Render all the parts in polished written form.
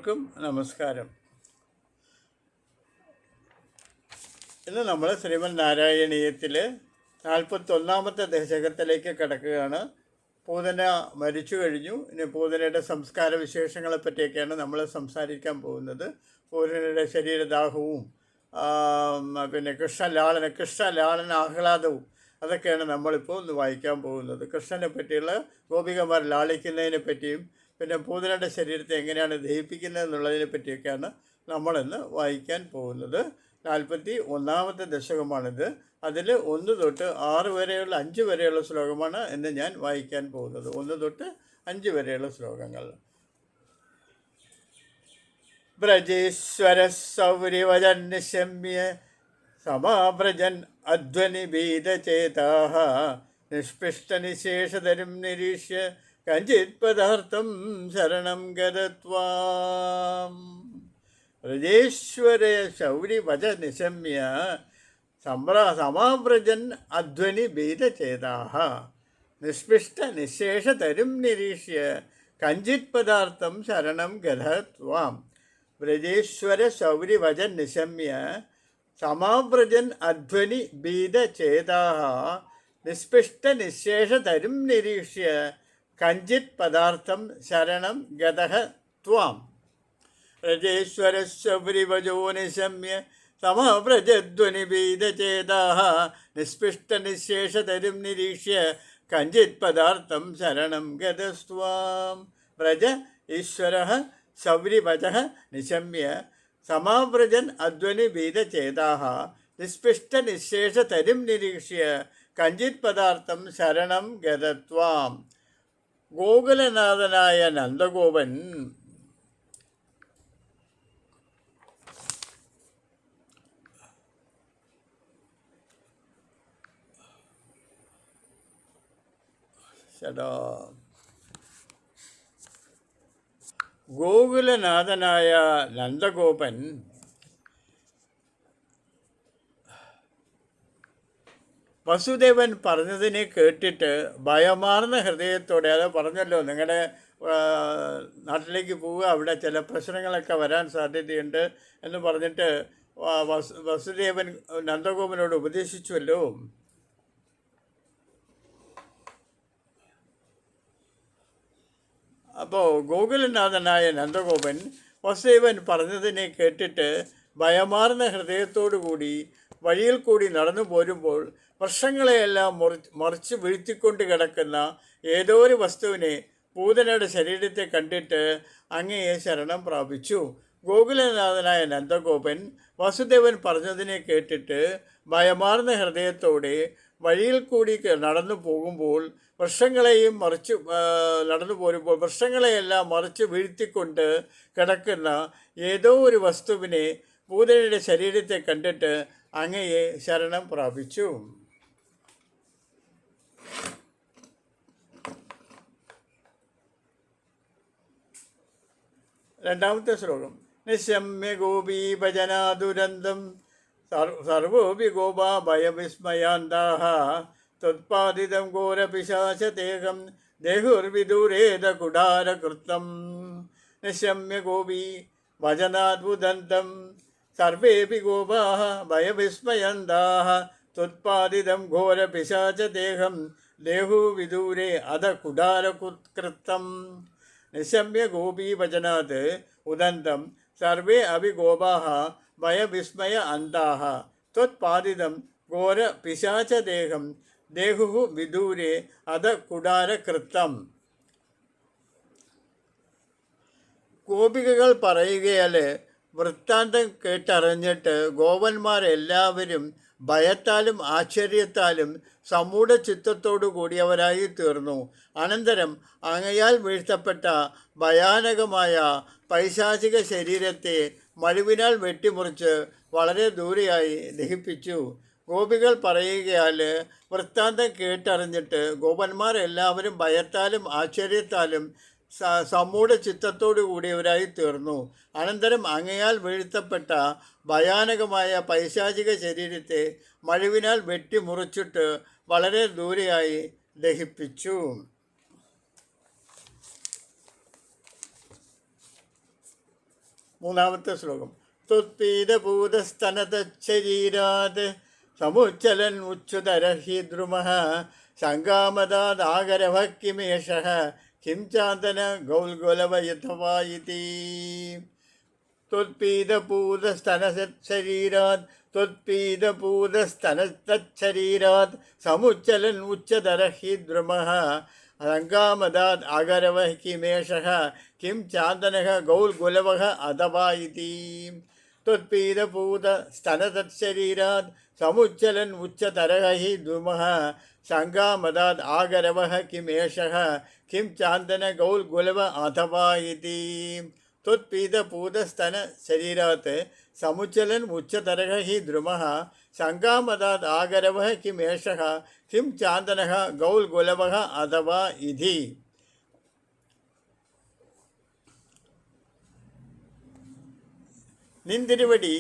എല്ലാവർക്കും നമസ്കാരം. ഇന്ന് നമ്മൾ ശ്രീമദ് നാരായണീയത്തിൽ 41-ാമത്തെ ദശകത്തിലേക്ക് കിടക്കുകയാണ്. പൂതന മരിച്ചു കഴിഞ്ഞു. ഇനി പൂതനയുടെ സംസ്കാര വിശേഷങ്ങളെ പറ്റിയൊക്കെയാണ് നമ്മൾ സംസാരിക്കാൻ പോകുന്നത്. പൂതനയുടെ ശരീരദാഹവും പിന്നെ കൃഷ്ണലാളന ആഹ്ലാദവും അതൊക്കെയാണ് നമ്മളിപ്പോൾ ഒന്ന് വായിക്കാൻ പോകുന്നത്. കൃഷ്ണനെ പറ്റിയുള്ള ഗോപികമാർ ലാളിക്കുന്നതിനെ പറ്റിയും പിന്നെ പൂതനയുടെ ശരീരത്തെ എങ്ങനെയാണ് ദഹിപ്പിക്കുന്നത് എന്നുള്ളതിനെ പറ്റിയൊക്കെയാണ് നമ്മളിന്ന് വായിക്കാൻ പോകുന്നത്. 41-ാമത്തെ ദശകമാണിത്. അതിൽ 1 തൊട്ട് 6 വരെയുള്ള 5 വരെയുള്ള ശ്ലോകമാണ് ഇന്ന് ഞാൻ വായിക്കാൻ പോകുന്നത്. 1 തൊട്ട് 5 വരെയുള്ള ശ്ലോകങ്ങൾ. ബ്രജേശ്വര സൗരിവജൻ നിശമ്യ സമാഭ്രജൻ അധ്വനി ഭീതചേതാഃ നിഷ്പിഷ്ടനിശേഷതരും നിരീക്ഷ്യ കഞ്ചിത് പദാർത്ഥം ശരണം ഗതത്വാം. ബ്രജേശ്വര ശൗരിവച നിശമ്യ സമാവ്രജൻ അധ്വനി ഭീതചേതാഃ നിഷ്പിഷ്ട നിശേഷതരും നിരീക്ഷ്യ കഞ്ചിത് പദാർത്ഥം ശരണം ഗതത്വാം. ബ്രജേശ്വര ശൗരിവച നിശമ്യ സമാവ്രജൻ അധ്വനി ഭീതചേതാഃ നിഷ്പിഷ്ട നിശേഷതരും നിരീക്ഷ്യ കഞ്ചിത് പദാർത്ഥം ശരണം ഗതഃ ത്വാം. ബ്രജേശ്വര ശൗരിവചോ നിശമ്യ സമവ്രജധ്വനി ഭീതചേതാഃ നിഷ്പിഷ്ട നിശേഷതരും നിരീക്ഷ്യ കഞ്ചിത് പദാർത്ഥം ശരണം ഗതസ്ത്വാം. വ്രജ ഈശ്വരഃ ശൗരിവചഃ നിശമ്യ സമാവ്രജൻ അധ്വനി ഭീതചേതാഃ നിഷ്പിഷ്ട നിശേഷതരും നിരീക്ഷ്യ കഞ്ചിത് പദാർത്ഥം ശരണം ഗതത്വാം. ഗോകുലനാഥനായ നന്ദഗോപൻ ഗോകുലനാഥനായ നന്ദഗോപൻ വസുദേവൻ പറഞ്ഞതിനെ കേട്ടിട്ട് ഭയമാർന്ന ഹൃദയത്തോടെ, അത് പറഞ്ഞല്ലോ നിങ്ങളുടെ നാട്ടിലേക്ക് പോവുക, അവിടെ ചില പ്രശ്നങ്ങളൊക്കെ വരാൻ സാധ്യതയുണ്ട് എന്ന് പറഞ്ഞിട്ട് വസുദേവൻ നന്ദഗോപനോട് ഉപദേശിച്ചുവല്ലോ. അപ്പോൾ ഗോകുലനാഥനായ നന്ദഗോപൻ വസുദേവൻ പറഞ്ഞതിനെ കേട്ടിട്ട് ഭയമാർന്ന ഹൃദയത്തോടു കൂടി വഴിയിൽ കൂടി നടന്നു പോരുമ്പോൾ വർഷങ്ങളെയെല്ലാം മറിച്ച് വീഴ്ത്തിക്കൊണ്ട് കിടക്കുന്ന ഏതോ ഒരു വസ്തുവിനെ പൂതനയുടെ ശരീരത്തെ കണ്ടിട്ട് അങ്ങയെ ശരണം പ്രാപിച്ചു. ഗോകുലനാഥനായ നന്ദഗോപൻ വസുദേവൻ പറഞ്ഞതിനെ കേട്ടിട്ട് ഭയമാർന്ന ഹൃദയത്തോടെ വഴിയിൽ കൂടി നടന്നു പോകുമ്പോൾ വൃക്ഷങ്ങളെയും നടന്നു പോരുമ്പോൾ വൃക്ഷങ്ങളെയെല്ലാം മറിച്ച് വീഴ്ത്തിക്കൊണ്ട് കിടക്കുന്ന ഏതോ ഒരു വസ്തുവിനെ പൂതനയുടെ ശരീരത്തെ കണ്ടിട്ട് അങ്ങയെ ശരണം പ്രാപിച്ചു. രണ്ടാമത്തെ ശ്ലോകം. നിശമ്യ ഗോപീഭജനാദുരന്തം സർവോപി ഗോപാ ഭയവിസ്മയാന്താഃ ത്വത്പാദിതം ഘോരപിശാചതേഹം ദേഹുർവിദൂരേത കുടാരകൃത്തം. നിശമ്യ ഗോപീ ഭജനാദ്ഭുതന്തം സർവേപി ഗോപാഃ ഭയവിസ്മയന്താഃ ത്വത്പാദിതം ഘോരപിശാചതേഹം ദേഹുർവിദൂരേ അധ കുടാരകൃത്തം. നിശമ്യ ഗോപീഭജനാത് ഉദന്തം സർവേ അപി ഗോപാഃ ഭയവിസ്മയ അന്താഃ ത്വത്പാദിതം ഘോര പിശാചദേഹം ദേഹു വിദൂരേ അധ കുടാരകൃത്തം. ഗോപികകൾ പറയുകയാൽ വൃത്താന്തം കേട്ടറിഞ്ഞിട്ട് ഗോപന്മാരെല്ലാവരും ഭയത്താലും ആശ്ചര്യത്താലും സമൂഢ ചിത്തത്തോടു കൂടിയവരായി തീർന്നു. അനന്തരം അങ്ങയാൽ വീഴ്ത്തപ്പെട്ട ഭയാനകമായ പൈശാചിക ശരീരത്തെ മഴുവിനാൽ വെട്ടിമുറിച്ച് വളരെ ദൂരെയായി ദഹിപ്പിച്ചു. ഗോപികൾ പറയുകയാൽ വൃത്താന്തം കേട്ടറിഞ്ഞിട്ട് ഗോപന്മാരെല്ലാവരും ഭയത്താലും ആശ്ചര്യത്താലും സമൂഢ ചിത്തത്തോടു കൂടിയവരായി തീർന്നു. അനന്തരം അങ്ങയാൽ വീഴ്ത്തപ്പെട്ട ഭയാനകമായ പൈശാചിക ശരീരത്തെ മഴുവിനാൽ വെട്ടിമുറിച്ചിട്ട് വളരെ ദൂരെയായി ദഹിപ്പിച്ചു. മൂന്നാമത്തെ ശ്ലോകം. ത്വത്പീതഭൂതസ്തനതശരീരാത് സമുച്ചലൻ ഉച്യുതരഹി ദ്രുമഃ സംഗാമദാദാഗരവഃ കിമേഷഃ കിം ചാന്തന ഗൗൽഗുലവയഥവാ ഇതി. त्वत्पीतपूतस्तनशरीरात् समुच्चलन् उच्चतरः द्रुमः संगामदात् आगरवः किमेषः किं चान्दनः गौल्गुलवः अथवा इति. त्वत्पीतपूतस्तनशरीरात् समुच्चलन् उच्चतरः द्रुमः संगामदात् आगरवः किमेषः किं चान्दन गौल्गुलव अथवा इति. त्वत्पीतपूतस्तनशरीरात् समुच्चलन् उच्चतरः हि द्रुमः संगामदात् आगरवः किमेषः किं चान्दनः गौल्गुलवः अथवा इति. നിന്തിരുവടി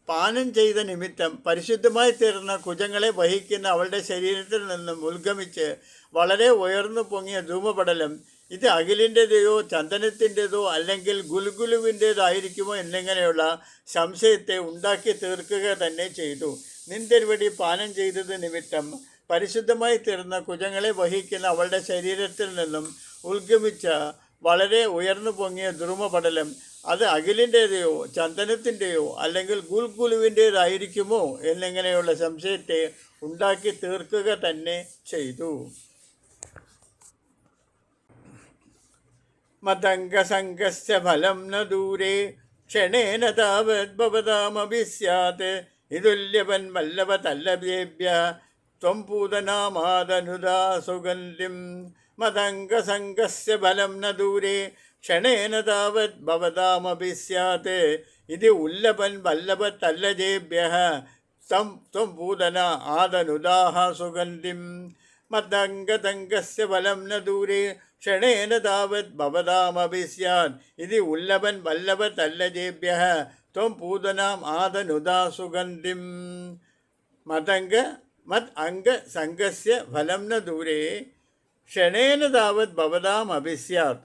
പാനം ചെയ്ത നിമിത്തം പരിശുദ്ധമായി തീർന്ന കുജങ്ങളെ വഹിക്കുന്ന അവളുടെ ശരീരത്തിൽ നിന്നും ഉത്ഗമിച്ച് വളരെ ഉയർന്നു പൊങ്ങിയ ധൂമപടലം ഇത് അഖിലിൻ്റെതോ ചന്ദനത്തിൻ്റെതോ അല്ലെങ്കിൽ ഗുൽഗുലുവിൻ്റേതായിരിക്കുമോ എന്നിങ്ങനെയുള്ള സംശയത്തെ ഉണ്ടാക്കി തീർക്കുക തന്നെ ചെയ്തു. നിന്തിരുവടി പാനം ചെയ്തത് നിമിത്തം പരിശുദ്ധമായി തീർന്ന കുജങ്ങളെ വഹിക്കുന്ന അവളുടെ ശരീരത്തിൽ നിന്നും ഉത്ഗമിച്ച വളരെ ഉയർന്നു പൊങ്ങിയ ധൂമപടലം അത് അഖിലിൻ്റെതയോ ചന്ദനത്തിൻ്റെയോ അല്ലെങ്കിൽ ഗുൽഗുലുവിൻ്റേതായിരിക്കുമോ എന്നിങ്ങനെയുള്ള സംശയത്തെ ഉണ്ടാക്കി തീർക്കുക തന്നെ ചെയ്തു. മതംഗസംഗസ്യ ഫലം ന ദൂരേ ക്ഷണേന താവദ്ഭവതാമപി സ്യാത് ഇതുല്യവൻ വല്ലഭതല്ലഭ്യേഭ്യ ത്വം പൂതനാമാദനുദാ സുഗന്ധിം. മതംഗസംഗസ്യ ഫലം ന ദൂരേ ക്ഷണേന താവത് ഭവതാമപി സ്യാത് ഇത് ഉല്ലഭൻ വല്ലഭതല്ലജേഭ്യഃ ത്വം പൂതന ആദനുദാഹ സുഗന്ധിം. മതംഗതംഗസ്യ ഫലം ന ദൂരേ ക്ഷണേന താവത് ഭവതാമപി സ്യാത് ഇത് ഉല്ലഭൻ വല്ലഭതല്ലജേഭ്യഃ ത്വം പൂതനാം ആദനുദാ സുഗന്ധിം. മത് അംഗസംഗസ്യ ഫലം ന ദൂരേ ക്ഷണേന താവത് ഭവതാമപി സ്യാത്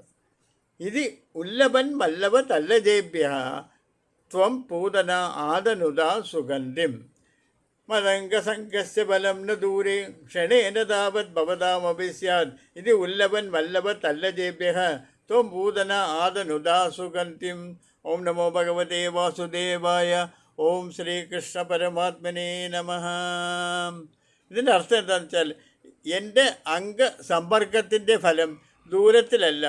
ഇത് ഉല്ലഭൻ വല്ലഭതല്ലജേഭ്യഃ ത്വം പൂതന ആദനുദാ സുഗന്ധിം. മതംഗസംഗസ്യ ഫലം ന ദൂരേ ക്ഷണേന താവത് ഭവതാമപി സ്യാത് ഇത് ഉല്ലഭൻ വല്ലഭതല്ലജേഭ്യഃ ത്വം പൂതന ആദനുദാ സുഗന്ധിം. ഓം നമോ ഭഗവതേ വാസുദേവായ. ഓം ശ്രീകൃഷ്ണ പരമാത്മനേ നമഃ. ഇതിൻ്റെ അർത്ഥം എന്താണെന്ന് വെച്ചാൽ എൻ്റെ അംഗസമ്പർക്കത്തിൻ്റെ ഫലം ദൂരത്തിലല്ല,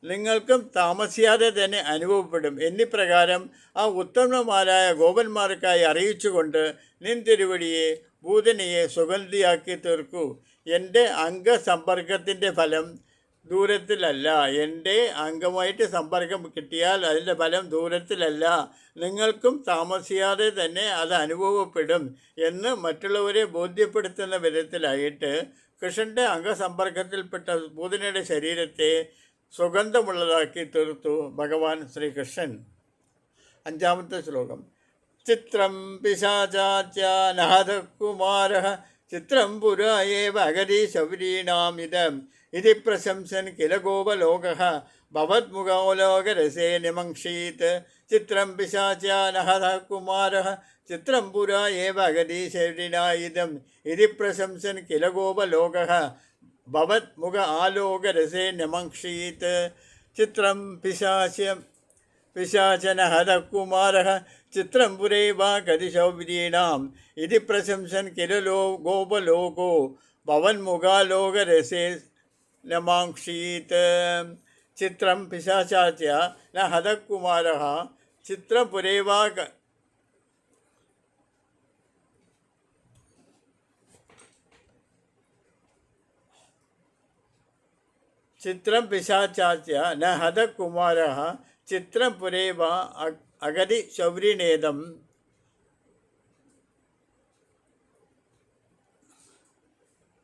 നിങ്ങൾക്കും താമസിയാതെ തന്നെ അനുഭവപ്പെടും എന്നിപ്രകാരം ആ ഉത്തമന്മാരായ ഗോപന്മാർക്കായി അറിയിച്ചുകൊണ്ട് നിൻ തിരുവടിയെ ഭൂതനയെ സുഗന്ധിയാക്കി തീർക്കൂ. എൻ്റെ അംഗസമ്പർക്കത്തിൻ്റെ ഫലം ദൂരത്തിലല്ല, എൻ്റെ അംഗമായിട്ട് സമ്പർക്കം കിട്ടിയാൽ അതിൻ്റെ ഫലം ദൂരത്തിലല്ല, നിങ്ങൾക്കും താമസിയാതെ തന്നെ അത് അനുഭവപ്പെടും എന്ന് മറ്റുള്ളവരെ ബോധ്യപ്പെടുത്തുന്ന വിധത്തിലായിട്ട് കൃഷ്ണൻ്റെ അംഗസമ്പർക്കത്തിൽപ്പെട്ട ഭൂതനയുടെ ശരീരത്തെ സുഗന്ധമുള്ളതാക്കി തീർത്തു ഭഗവാൻ ശ്രീകൃഷ്ണൻ. അഞ്ചാമത്തെ ശ്ലോകം. ചിത്രം പിശാചാച്യാനഹതകുമാരഃ ചിത്രം പുരാ ഏവ അഗതി ശൗരീണാമിദം ഇതി പ്രശംസൻ കില ഗോപലോകഃ ഭവദ്മുഖോലോകരസേ നിമംക്ഷീത്. ചിത്രം പിശാചാനഹതകുമാരഃ ചിത്രം പുരാ ഏവ അഗതി ശൗരീണായിദം ഇതി പ്രശംസൻ കില ഗോപലോകഃ ഭവദ്മുഖ ആലോകരസേ നമംക്ഷീത്. ചിത്രം പിശാചനഹതകുമാരഃ ചിത്രം പുരൈവാ ഗതിശൗര്യാണാം ഇതി പ്രശംസൻ കില ഗോപലോകോ ഭവന്മുഖാലോകരസേ നമാംക്ഷീത്. ചിത്രം പിശാചാച്യ ന ഹതകുമാരഃ ചിത്രപുരൈവാ ചിത്രം പിശാചാച്യ ന ഹതകുമാരഃ ചിത്രം പുരൈവ അഗതി ശൗരിണേദം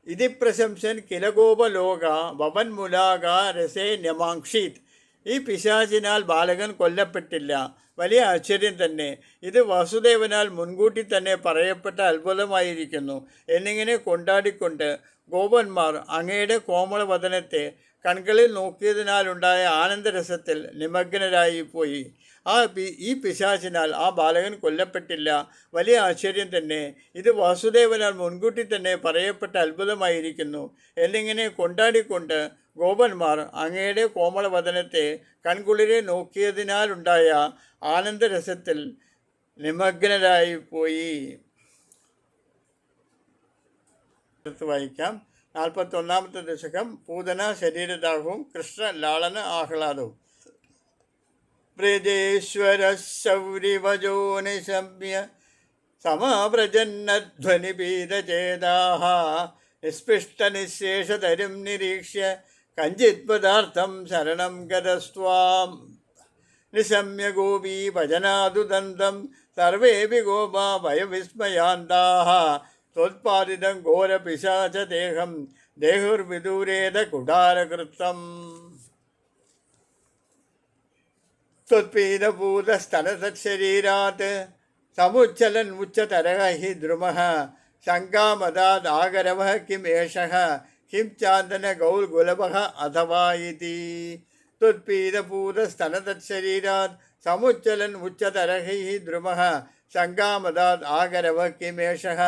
ഇതി പ്രശംസൻ കില ഗോപലോക ഭവന്മുലാക രസേ നമാംക്ഷീത്. ഈ പിശാചിനാൽ ബാലകൻ കൊല്ലപ്പെട്ടില്ല. വലിയ ആശ്ചര്യം തന്നെ. ഇത് വാസുദേവനാൽ മുൻകൂട്ടി തന്നെ പറയപ്പെട്ട അത്ഭുതമായിരിക്കുന്നു എന്നിങ്ങനെ കൊണ്ടാടിക്കൊണ്ട് ഗോപന്മാർ അങ്ങയുടെ കോമളവദനത്തെ കൺകളിൽ നോക്കിയതിനാലുണ്ടായ ആനന്ദരസത്തിൽ നിമഗ്നരായിപ്പോയി. ഈ പിശാചിനാൽ ആ ബാലകൻ കൊല്ലപ്പെട്ടില്ല. വലിയ ആശ്ചര്യം തന്നെ. ഇത് വാസുദേവനാൽ മുൻകൂട്ടി തന്നെ പറയപ്പെട്ട അത്ഭുതമായിരിക്കുന്നു എന്നിങ്ങനെ കൊണ്ടാടിക്കൊണ്ട് ഗോപന്മാർ അങ്ങയുടെ കോമളവദനത്തെ കൺകുളിരെ നോക്കിയതിനാലുണ്ടായ ആനന്ദരസത്തിൽ നിമഗ്നരായിപ്പോയി. വായിക്കാം. 41-ാമത്തെ ദശകം. പൂതന ശരീരദാഹവും കൃഷ്ണ ലാളന ആഹ്ലാദവും. വ്രജേശ്വര ശൗരിവജോ നിശമ്യ സമാവ്രജന്നധ്വനിപീതചേതാഃ നിസ്പൃഷ്ടനിശേഷതരും നിരീക്ഷ്യ കഞ്ചിത് പദാർത്ഥം ശരണം ഗതസ്ത്വാം നിശമ്യ ഗോപീ ഭജനാദുദന്തം സർവേപി ഗോപാ ഭയവിസ്മയാന്താഃ ത്വത്പാദിതം ഘോരപിശാചദേഹം ദേഹുർവിദൂരേത കുടാരകൃത്തം ത്വത്പീതഭൂതസ്ഥലതശരീരാത് സമുച്ചലൻ ഉച്ചതരഃ ഹി ദ്രുമഃ ശങ്കാമദാദാഗരവഃ കിം ഏഷഃ കിം ചാന്ദന ഗൗൽഗുലഭഃ അഥവാ ഇതി. ത്വത്പീതഭൂതസ്ഥലതശരീരാത് സമുച്ചലൻ ഉച്ചതരഃ ഹി ദ്രുമഃ ശങ്കാമദാദ് ആഗരവഃ കിം ഏഷഃ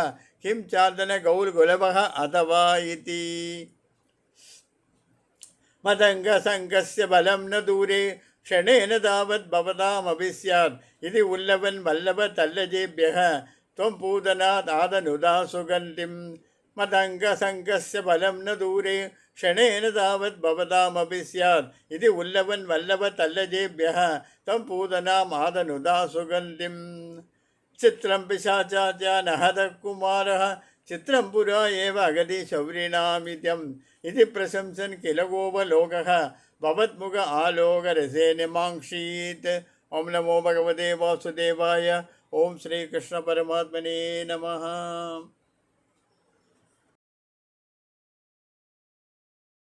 കിം ചാന്ദന ഗൗൽഗുലഭഃ അഥവാ ഇതി. മതംഗസംഗസ്യ ബലം ന ദൂരേ ക്ഷണേന താവത് ഭവതാമപി സ്യാത് ഇതി ഉല്ലവൻ വല്ലഭ തല്ലജേഭ്യഃ ത്വം പൂതനാദാതനുദാ സുഗന്ധിം. മതംഗസംഗസ്യ ബലം ന ദൂരേ ക്ഷണേന താവത് ഭവതാമപി സ്യാത് ഇതി ഉല്ലവൻ വല്ലഭ തല്ലജേഭ്യഃ ത്വം പൂതനാമാദനുദാ സുഗന്ധിം. ചിത്രം പിശാചാചാനഹത കുമാരഃ ചിത്രം പുരാ ഏവ അഗതി ശൗരിണാമിത്യം ഇതി പ്രശംസൻ കില ഗോപലോകഃ ഭവത്മുഖ ആലോകരസേനമാംക്ഷീത്. ഓം നമോ ഭഗവതേ വാസുദേവായ. ഓം ശ്രീകൃഷ്ണ പരമാത്മനേ നമഃ.